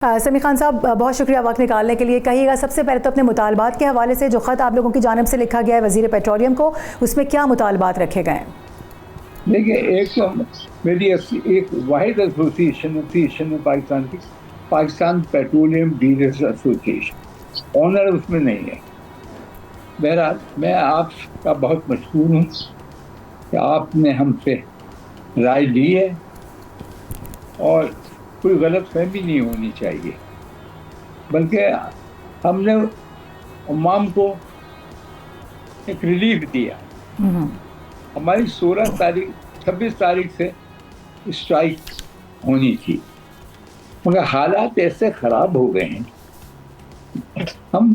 سمیع خان صاحب بہت شکریہ وقت نکالنے کے لیے. کہیے گا سب سے پہلے تو اپنے مطالبات کے حوالے سے جو خط آپ لوگوں کی جانب سے لکھا گیا ہے وزیر پیٹرولیم کو, اس میں کیا مطالبات رکھے گئے ہیں؟ دیکھیے, ایک تو میری ایک واحد ایسوسیشن ہے پاکستان کی, پاکستان پیٹرولیم ڈیلرز ایسوسیشن, آنر اس میں نہیں ہے. بہرحال میں آپ کا بہت مشکور ہوں کہ آپ نے ہم سے رائے لی ہے, اور کوئی غلط فہمی نہیں ہونی چاہیے, بلکہ ہم نے عوام کو ایک ریلیف دیا. ہماری 26 تاریخ سے اسٹرائک ہونی تھی, مگر حالات ایسے خراب ہو گئے ہیں, ہم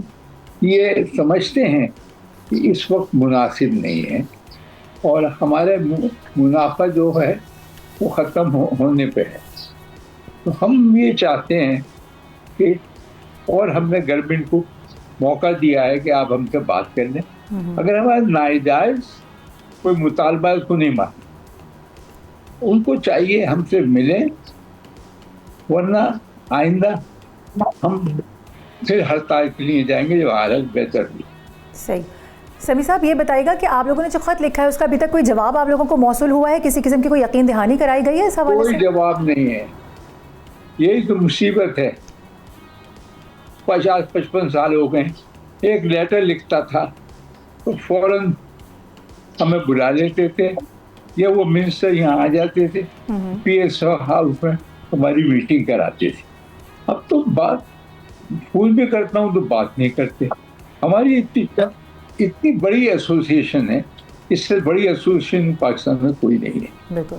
یہ سمجھتے ہیں کہ اس وقت مناسب نہیں ہے, اور ہمارے منافع جو ہے وہ ختم ہونے پہ ہے. تو ہم یہ چاہتے ہیں کہ, اور ہم نے گورنمنٹ کو موقع دیا ہے کہ آپ ہم سے بات کر لیں. اگر ہمارے ناجائز کوئی مطالبہ کو نہیں مان, ان کو چاہیے ہم سے ملیں, ورنہ آئندہ ہم پھر ہڑتال کے لیے جائیں گے جب حالت بہتر ہوئی. صحیح. سمیع صاحب یہ بتائیے گا کہ آپ لوگوں نے جو خط لکھا ہے اس کا ابھی تک کوئی جواب آپ لوگوں کو موصول ہوا ہے؟ کسی قسم کی کوئی یقین دہانی کرائی گئی ہے اس حوالے سے؟ کوئی جواب نہیں ہے. یہی تو مصیبت ہے. 50-55 سال ہو گئے, ایک لیٹر لکھتا تھا تو فوراً ہمیں بلا لیتے تھے, یا وہ منسٹر یہاں آ جاتے تھے, پی ایس ہاؤس میں ہماری میٹنگ کراتے تھے. اب تو بات فون بھی کرتا ہوں تو بات نہیں کرتے. ہماری اتنی بڑی ایسوسیشن ہے, اس سے بڑی ایسوسیشن پاکستان میں کوئی نہیں ہے. بالکل.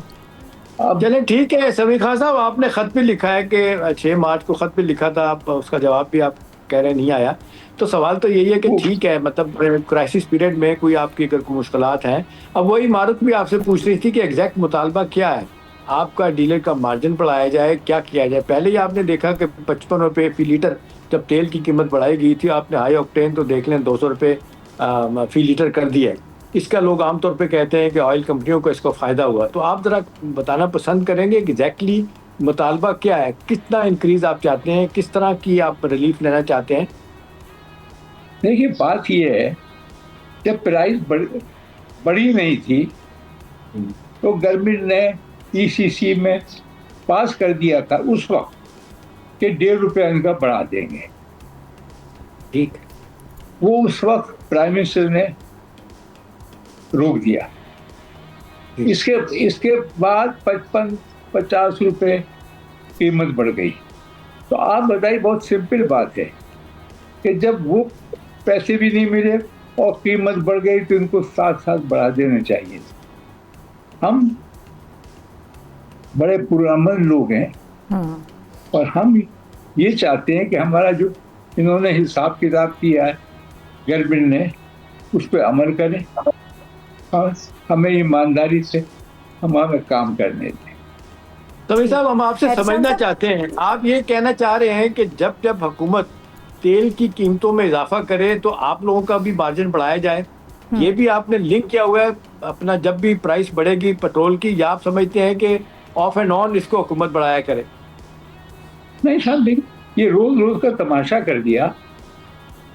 چلیں ٹھیک ہے. سمیع خان صاحب, آپ نے خط بھی لکھا ہے کہ 6 مارچ کو خط بھی لکھا تھا, اس کا جواب بھی آپ کہہ رہے نہیں آیا. تو سوال تو یہی ہے کہ ٹھیک ہے, مطلب کرائسس پیریڈ میں کوئی آپ کی اگر کوئی مشکلات ہیں, اب وہی عمارت بھی آپ سے پوچھ رہی تھی کہ ایگزیکٹ مطالبہ کیا ہے آپ کا, ڈیلر کا مارجن بڑھایا جائے, کیا کیا جائے. پہلے ہی آپ نے دیکھا کہ 55 روپے فی لیٹر جب تیل کی قیمت بڑھائی گئی تھی, آپ نے ہائی آکٹین تو دیکھ لیں 200 روپے فی لیٹر کر دیا ہے. اس کا لوگ عام طور پہ کہتے ہیں کہ آئل کمپنیوں کو اس کو فائدہ ہوا. تو آپ ذرا بتانا پسند کریں گے کہ ایگزیکٹلی مطالبہ کیا ہے, کتنا انکریز آپ چاہتے ہیں, کس طرح کی آپ ریلیف لینا چاہتے ہیں؟ دیکھیے, بات یہ ہے, جب پرائز بڑی نہیں تھی تو گورنمنٹ نے ای سی سی میں پاس کر دیا تھا اس وقت کہ 1.5 روپے ان کا بڑھا دیں گے. ٹھیک. وہ اس وقت پرائم منسٹر نے روک دیا. اس کے بعد 55-50 روپے قیمت بڑھ گئی. تو آپ بتائیے, بہت سمپل بات ہے کہ جب وہ پیسے بھی نہیں ملے اور قیمت بڑھ گئی تو ان کو ساتھ ساتھ بڑھا دینا چاہیے. ہم بڑے پرامن لوگ ہیں, اور ہم یہ چاہتے ہیں کہ ہمارا جو انہوں نے حساب کتاب کیا ہے گورنمنٹ نے, اس پہ عمل کریں, اور ہمیں ایمانداری سے ہمیں کام کرنے دیں. سمیع صاحب, ہم آپ سے سمجھنا چاہتے ہیں, آپ یہ کہنا چاہ رہے ہیں کہ جب حکومت تیل کی قیمتوں میں اضافہ کرے تو آپ لوگوں کا بھی مارجن بڑھایا جائے. یہ بھی آپ نے لنک کیا ہوا ہے اپنا, جب بھی پرائس بڑھے گی پیٹرول کی, یا آپ سمجھتے ہیں کہ آف اینڈ آن اس کو حکومت بڑھایا کرے؟ نہیں صاحب, یہ روز روز کا تماشا کر دیا.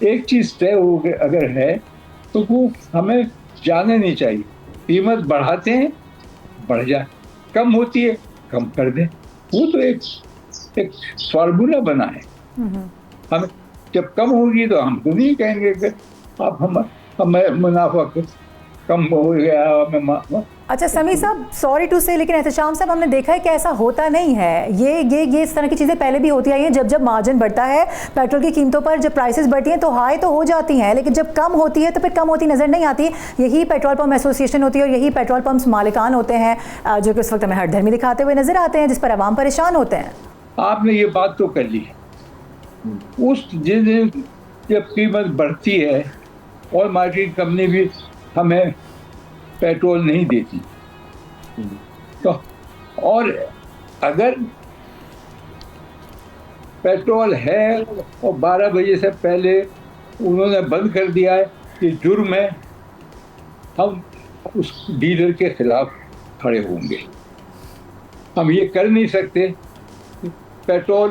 ایک چیز طے ہو اگر ہے تو وہ ہمیں جانے نہیں چاہیے. قیمت بڑھاتے ہیں بڑھ جائے, کم ہوتی ہے کم کر دیں. وہ تو ایک فارمولا بنا ہے. ہم جب کم ہوگی تو ہم کو نہیں کہیں گے کہ آپ ہمیں منافع کم ہو گیا. اچھا سمیع صاحب, سوری ٹو سے, لیکن احتشام صاحب ہم نے دیکھا ہے کہ ایسا ہوتا نہیں ہے. یہ اس طرح کی چیزیں پہلے بھی ہوتی آئی ہیں. جب مارجن بڑھتا ہے پیٹرول کی قیمتوں پر, جب پرائسز بڑھتی ہیں تو ہائی تو ہو جاتی ہیں, لیکن جب کم ہوتی ہے تو پھر کم ہوتی نظر نہیں آتی. یہی پیٹرول پمپ ایسوسیشن ہوتی ہے, اور یہی پیٹرول پمپس مالکان ہوتے ہیں جو کہ اس وقت ہمیں ہر دھرمی دکھاتے ہوئے نظر آتے ہیں, جس پر عوام پریشان ہوتے ہیں. آپ نے یہ بات تو کر لی. اس جس دن جب قیمت بڑھتی ہے اور مارکیٹ کمپنی بھی ہمیں پیٹرول نہیں دیتی, تو اور اگر پیٹرول ہے اور 12 بجے سے پہلے انہوں نے بند کر دیا ہے, یہ جرم ہے. ہم اس ڈیلر کے خلاف کھڑے ہوں گے. ہم یہ کر نہیں سکتے. پیٹرول